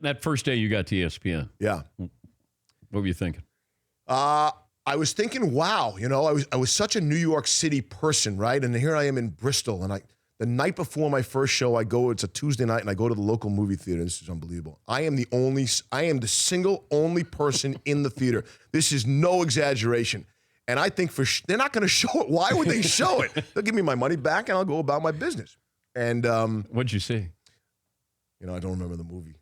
That first day you got to ESPN. Yeah. What were you thinking? I was thinking, wow, I was such a New York City person, right? And here I am in Bristol, and the night before my first show, it's a Tuesday night, and I go to the local movie theater. This is unbelievable. I am the single only person in the theater. This is no exaggeration. And I think they're not going to show it. Why would they show it? They'll give me my money back, and I'll go about my business. And what'd you see? I don't remember the movie.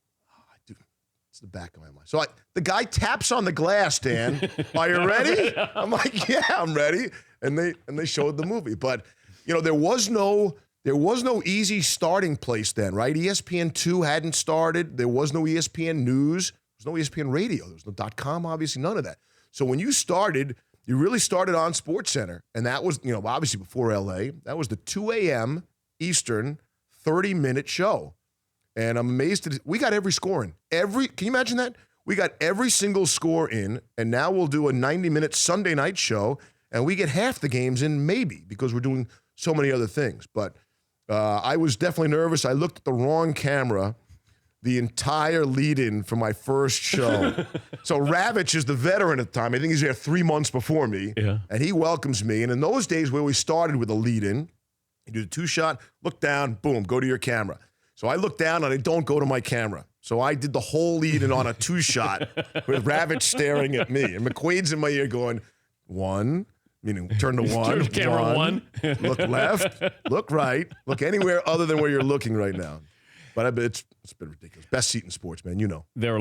It's the back of my mind. So the guy taps on the glass, Dan. Are you ready? I'm like, yeah, I'm ready. And they showed the movie. But, there was no easy starting place then, right? ESPN2 hadn't started. There was no ESPN News. There was no ESPN Radio. There was no .com, obviously, none of that. So when you started, you really started on SportsCenter. And that was, obviously before LA. That was the 2 a.m. Eastern 30-minute show. And I'm amazed that we got every score in. Can you imagine that? We got every single score in, and now we'll do a 90-minute Sunday night show, and we get half the games in maybe because we're doing so many other things. But I was definitely nervous. I looked at the wrong camera the entire lead-in for my first show. So Ravitch is the veteran at the time. I think he's there 3 months before me, and he welcomes me. And in those days where we started with a lead-in, you do the two-shot, look down, boom, go to your camera. So I look down and I don't go to my camera. So I did the whole lead-in on a two-shot with Ravitch staring at me. And McQuaid's in my ear going, one, meaning turn to one. Turn to camera one. Look left, look right, look anywhere other than where you're looking right now. But it's been ridiculous. Best seat in sports, man, There was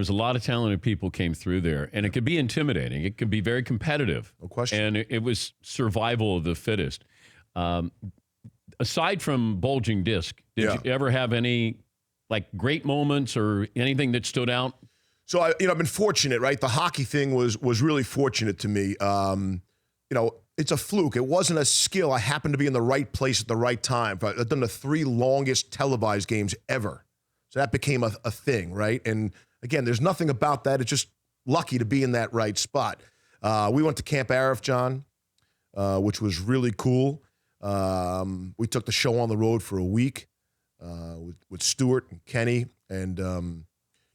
a lot of talented people came through there, and it could be intimidating. It could be very competitive. No question. And it was survival of the fittest. Aside from bulging disc, did you ever have any great moments or anything that stood out? So I've been fortunate, right? The hockey thing was really fortunate to me. It's a fluke. It wasn't a skill. I happened to be in the right place at the right time. I've done the 3 longest televised games ever. So that became a thing, right? And again, there's nothing about that. It's just lucky to be in that right spot. We went to Camp Arif, John, which was really cool. We took the show on the road for a week with Stewart and Kenny, and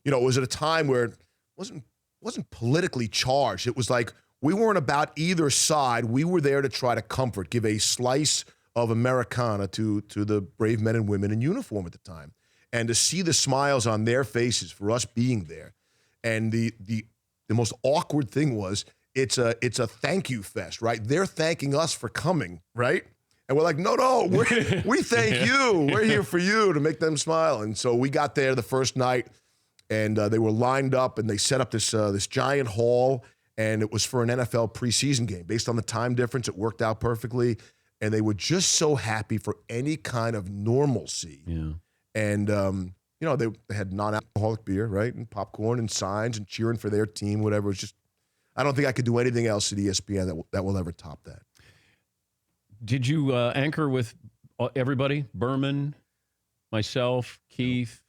it was at a time where it wasn't politically charged. It was like we weren't about either side. We were there to try to comfort, give a slice of Americana to the brave men and women in uniform at the time, and to see the smiles on their faces for us being there. And the most awkward thing was it's a thank you fest, right? They're thanking us for coming, right? And we're like, no, we thank you. We're here for you to make them smile. And so we got there the first night, and they were lined up, and they set up this giant hall, and it was for an NFL preseason game. Based on the time difference, it worked out perfectly, and they were just so happy for any kind of normalcy. Yeah. And, they had non-alcoholic beer, right, and popcorn and signs and cheering for their team, whatever. It was just, I don't think I could do anything else at ESPN that will ever top that. Did you anchor with everybody? Berman, myself, Keith,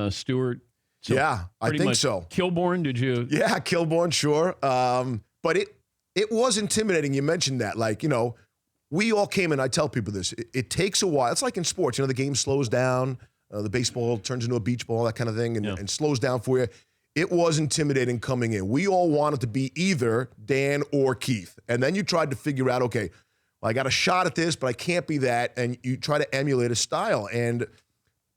Stewart? So yeah, I think so. Kilborn, did you? Yeah, Kilborn, sure. But it was intimidating. You mentioned that. We all came in. I tell people this. It takes a while. It's like in sports. The game slows down. The baseball turns into a beach ball, that kind of thing, and slows down for you. It was intimidating coming in. We all wanted to be either Dan or Keith. And then you tried to figure out, okay, I got a shot at this, but I can't be that. And you try to emulate a style. And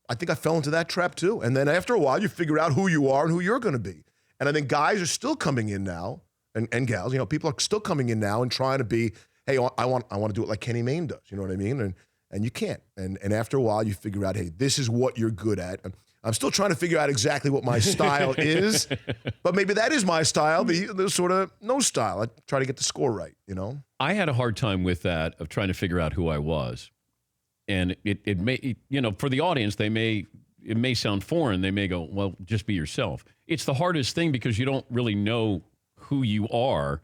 I think I fell into that trap too. And then after a while, you figure out who you are and who you're going to be. And I think guys are still coming in now, and gals, people are still coming in now and trying to be, hey, I want to do it like Kenny Mayne does. You know what I mean? And you can't. And after a while, you figure out, hey, this is what you're good at. I'm still trying to figure out exactly what my style is, but maybe that is my style, the sort of no style. I try to get the score right, I had a hard time with that, of trying to figure out who I was. And it may, for the audience, it may sound foreign. They may go, well, just be yourself. It's the hardest thing because you don't really know who you are.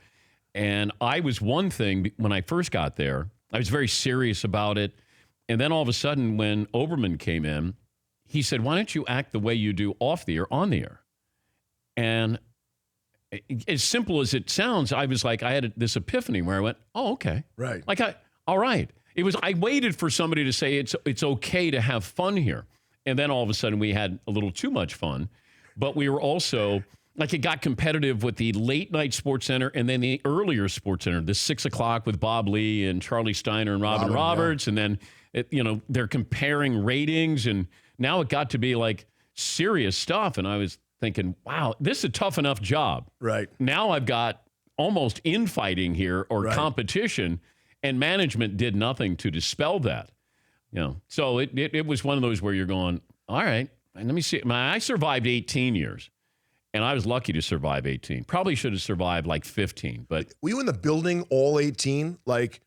And I was one thing when I first got there. I was very serious about it. And then all of a sudden, when Oberman came in, he said, why don't you act the way you do off the air, on the air? And as simple as it sounds, I was like, I had this epiphany where I went, oh, okay. Right. All right. I waited for somebody to say it's okay to have fun here. And then all of a sudden we had a little too much fun. But we were also, like, it got competitive with the late night SportsCenter and then the earlier SportsCenter, the 6 o'clock with Bob Lee and Charlie Steiner and Robin Roberts. And then, they're comparing ratings. And now it got to be like serious stuff. And I was thinking, wow, this is a tough enough job. Right. Now I've got almost infighting here or competition, and management did nothing to dispel that. So it was one of those where you're going, all right, and let me see. I survived 18 years, and I was lucky to survive 18. Probably should have survived like 15. But were you in the building all 18? Like,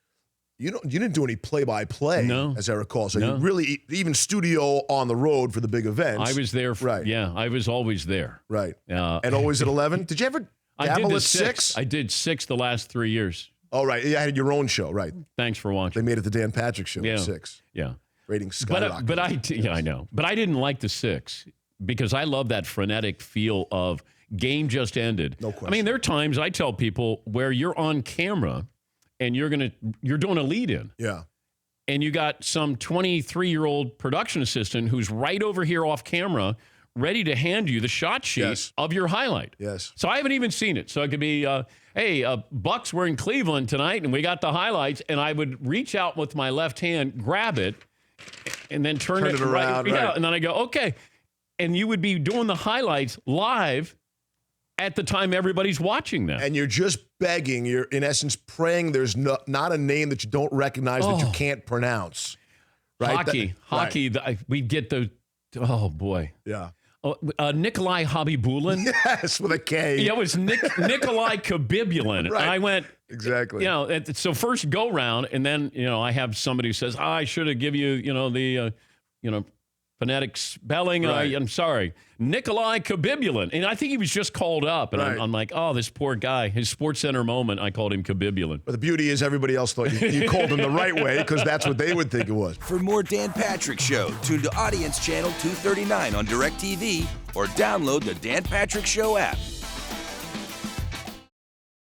you didn't do any play-by-play, as I recall. So you really, even studio on the road for the big events. I was there. I was always there. Right. And always at 11? Did you ever dabble at 6? I did 6 the last 3 years. Oh, right. Yeah, I had your own show, right. Thanks for watching. They made it the Dan Patrick Show at 6. Yeah. Ratings skyrocketed. I know. But I didn't like the 6 because I love that frenetic feel of game just ended. No question. I mean, there are times I tell people where you're on camera and you're doing a lead-in. Yeah. And you got some 23-year-old production assistant who's right over here off camera ready to hand you the shot sheet of your highlight. Yes. So I haven't even seen it. So it could be, hey, Bucks were in Cleveland tonight, and we got the highlights. And I would reach out with my left hand, grab it, and then turn it around. Right. Yeah, and then I go, okay. And you would be doing the highlights live at the time everybody's watching them. And you're just begging. You're, in essence, praying there's not a name that you don't recognize that you can't pronounce. Right? Hockey. We'd get the, oh, boy. Yeah. Nikolai Habibulin. Yes, with a K. Yeah, it was Nikolai Kabibulin. Right. And I went, exactly. So first go round, and then, I have somebody who says, I should have given you, the, phonetic spelling. Right. I'm sorry. Nikolai Kabibulin. And I think he was just called up. And I'm like, oh, this poor guy. His SportsCenter moment, I called him Kabibulin. But the beauty is everybody else thought you called him the right way because that's what they would think it was. For more Dan Patrick Show, tune to Audience Channel 239 on DirecTV or download the Dan Patrick Show app.